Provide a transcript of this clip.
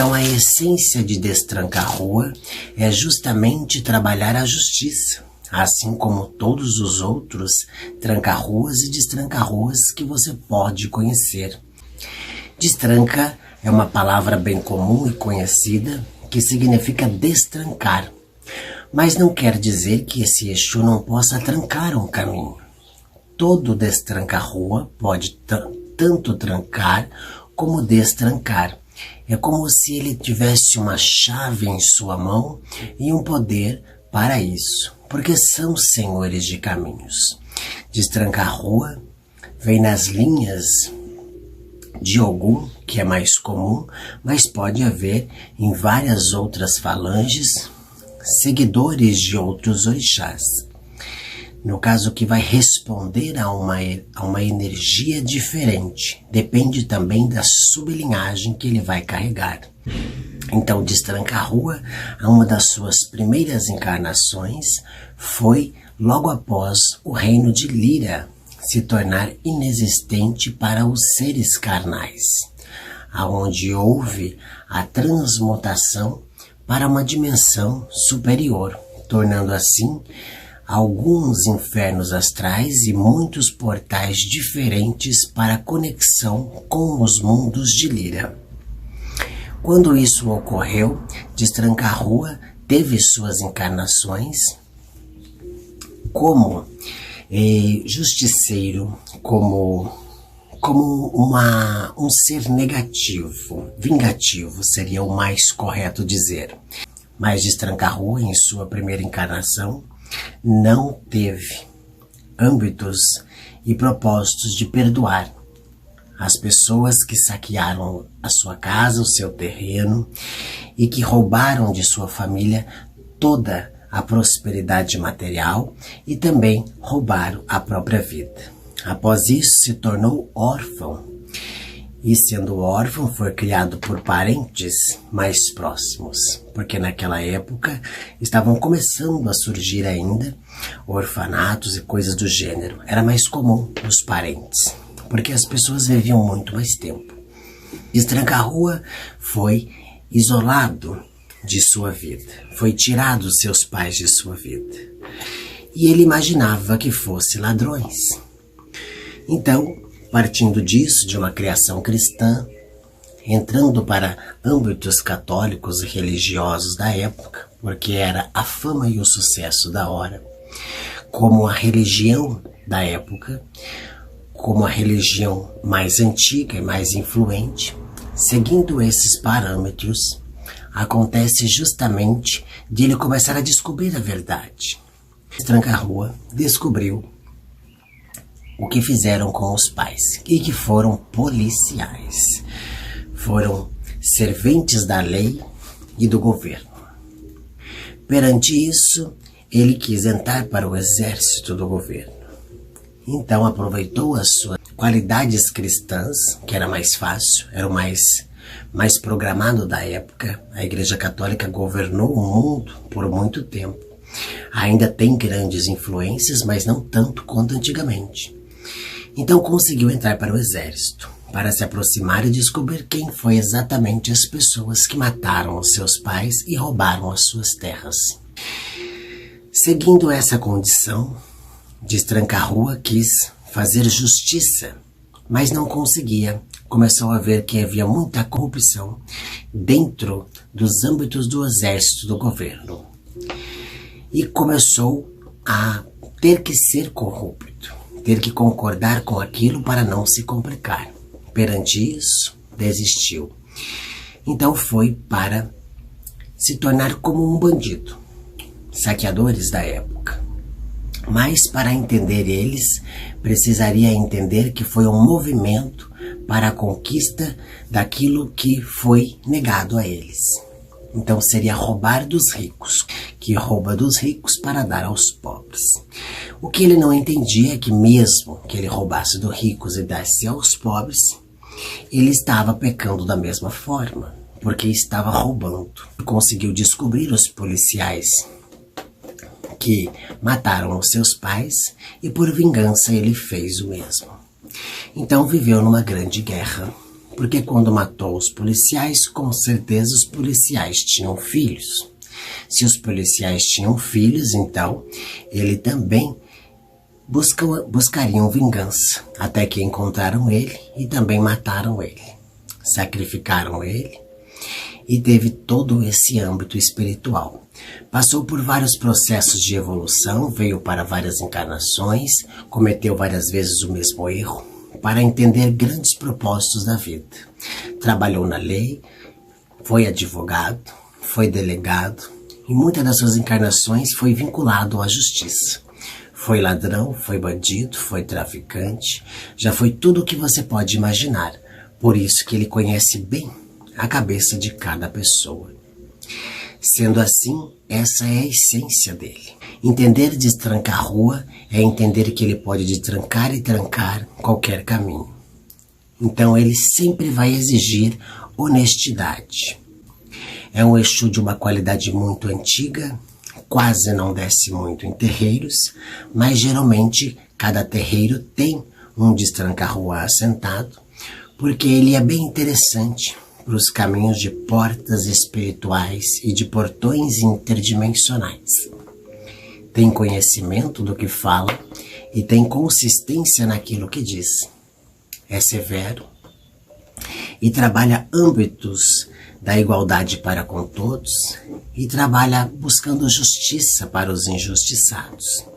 Então a essência de Destranca-Rua é justamente trabalhar a justiça, assim como todos os outros tranca-ruas e destranca-ruas que você pode conhecer. Destranca é uma palavra bem comum e conhecida que significa destrancar, mas não quer dizer que esse Exu não possa trancar um caminho. Todo destranca-rua pode tanto trancar como destrancar. É como se ele tivesse uma chave em sua mão e um poder para isso, porque são senhores de caminhos. Destranca-rua vem nas linhas de Ogum, que é mais comum, mas pode haver em várias outras falanges seguidores de outros orixás. No caso, que vai responder a uma energia diferente. Depende também da sublinhagem que ele vai carregar. Então, Destranca-Rua, uma das suas primeiras encarnações, foi logo após o reino de Lira se tornar inexistente para os seres carnais, aonde houve a transmutação para uma dimensão superior, tornando assim alguns infernos astrais e muitos portais diferentes para a conexão com os mundos de Lira. Quando isso ocorreu, Destranca-Rua teve suas encarnações como justiceiro, como um ser negativo, vingativo seria o mais correto dizer. Mas Destranca-Rua, em sua primeira encarnação, não teve âmbitos e propósitos de perdoar as pessoas que saquearam a sua casa, o seu terreno e que roubaram de sua família toda a prosperidade material e também roubaram a própria vida. Após isso, se tornou órfão e, sendo órfão, foi criado por parentes mais próximos, porque naquela época estavam começando a surgir ainda orfanatos e coisas do gênero. Era mais comum os parentes, porque as pessoas viviam muito mais tempo. Destranca-Rua foi isolado de sua vida, foi tirado dos seus pais de sua vida, e ele imaginava que fossem ladrões. Então, partindo disso, de uma criação cristã, entrando para âmbitos católicos e religiosos da época, porque era a fama e o sucesso da hora, como a religião da época, como a religião mais antiga e mais influente, seguindo esses parâmetros, acontece justamente de ele começar a descobrir a verdade. Destranca-Rua descobriu o que fizeram com os pais, e que foram policiais, foram serventes da lei e do governo. Perante isso, ele quis entrar para o exército do governo. Então aproveitou as suas qualidades cristãs, que era mais fácil, era o mais programado da época. A Igreja Católica governou o mundo por muito tempo. Ainda tem grandes influências, mas não tanto quanto antigamente. Então conseguiu entrar para o exército, para se aproximar e descobrir quem foi exatamente as pessoas que mataram os seus pais e roubaram as suas terras. Seguindo essa condição, Destranca-Rua quis fazer justiça, mas não conseguia. Começou a ver que havia muita corrupção dentro dos âmbitos do exército do governo. E começou a ter que ser corrupto, ter que concordar com aquilo para não se complicar. Perante isso, desistiu. Então foi para se tornar como um bandido, saqueadores da época. Mas para entender eles, precisaria entender que foi um movimento para a conquista daquilo que foi negado a eles. Então seria roubar dos ricos, que rouba dos ricos para dar aos pobres. O que ele não entendia é que mesmo que ele roubasse dos ricos e desse aos pobres, ele estava pecando da mesma forma, porque estava roubando. Conseguiu descobrir os policiais que mataram os seus pais e por vingança ele fez o mesmo. Então viveu numa grande guerra porque quando matou os policiais, com certeza os policiais tinham filhos. Se os policiais tinham filhos, então ele também buscariam vingança, até que encontraram ele e também mataram ele. Sacrificaram ele e teve todo esse âmbito espiritual. Passou por vários processos de evolução, veio para várias encarnações, cometeu várias vezes o mesmo erro, para entender grandes propósitos da vida. Trabalhou na lei, foi advogado, foi delegado, e muitas das suas encarnações foi vinculado à justiça. Foi ladrão, foi bandido, foi traficante, já foi tudo o que você pode imaginar. Por isso que ele conhece bem a cabeça de cada pessoa. Sendo assim, essa é a essência dele. Entender destrancar rua é entender que ele pode destrancar e trancar qualquer caminho. Então ele sempre vai exigir honestidade. É um Exu de uma qualidade muito antiga, quase não desce muito em terreiros, mas geralmente cada terreiro tem um destranca-rua assentado, porque ele é bem interessante para os caminhos de portas espirituais e de portões interdimensionais. Tem conhecimento do que fala e tem consistência naquilo que diz. É severo e trabalha âmbitos da igualdade para com todos e trabalha buscando justiça para os injustiçados.